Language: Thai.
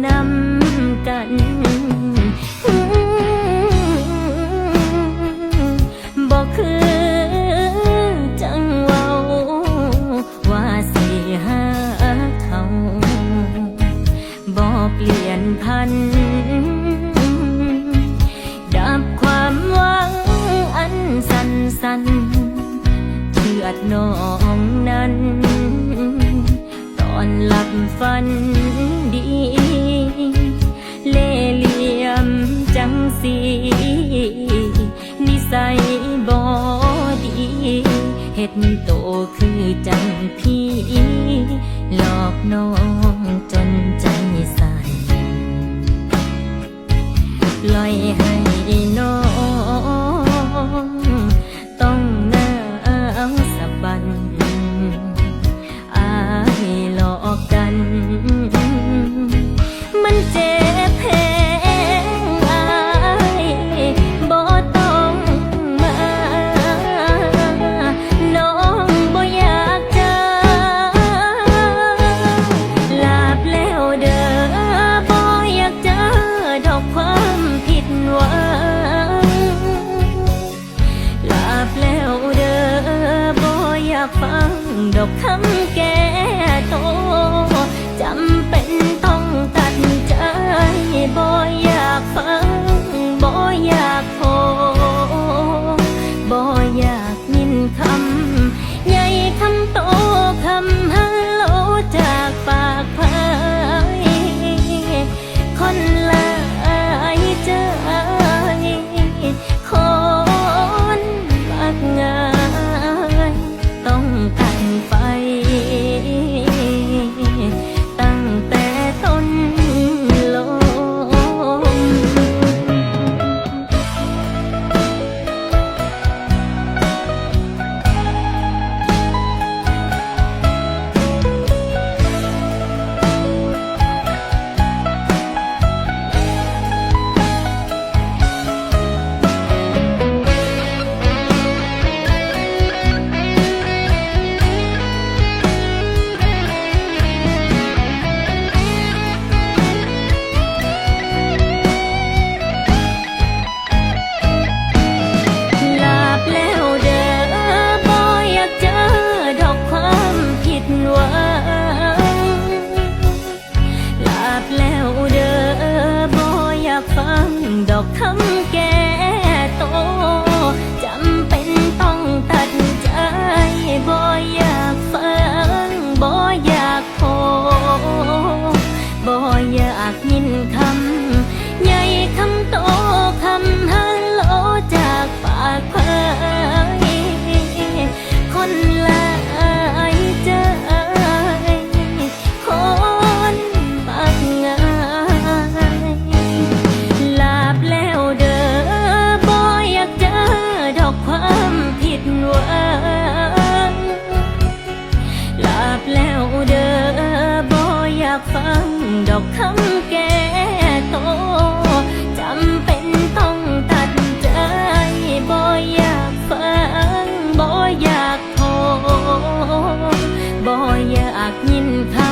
นำกันบอกคือจังเว้าว่าสิหาเขาบอกเปลี่ยนพันดับความหวังอันสั้นๆเชือดน้องนั้นตอนหลับฝันดีเล่เหลี่ยมจังสีนิสัยบ่ดีเฮ็ดโตคือจังพี่หลอกน้องจนใจสั่นปล่อยให้น้องต้องน้ำสะบันอายหลอกกันมันเจ็บแผลอายบ่ต้องมาน้องบ่อยากเจอลาบแล้วเด้อบ่อยากเจอดอกความผิดหวังลาบแล้วเด้อบ่อยากฟังดอกคำแก้ตัวจำเป็นต้องตัดใจบ่อยากฟังบ่อยากโทรบ่อยากยินคำใหญ่คำโตคำฮัลโหลจากปากพายคนหลายใจคนมักง่ายต้องกันไฟตั้งแต่ต้นลมฟังดอกคำแก้โตจำเป็นต้องตัดใจบ่อยากฟังบ่อยากโทรบ่อยากยินคำใหญ่คำโตคำฮัลโหลจากปากพายคนหลายใจคนมักง่ายลาบแล้วเด้อบ่อยากเจอดอกความผิดหวังลาบแล้วเด้อบ่อยากฟังดอกคำแก้โตจำเป็นต้องตัดใจบ่อยากฟังบ่อยากโทรบ่อยากยินคำ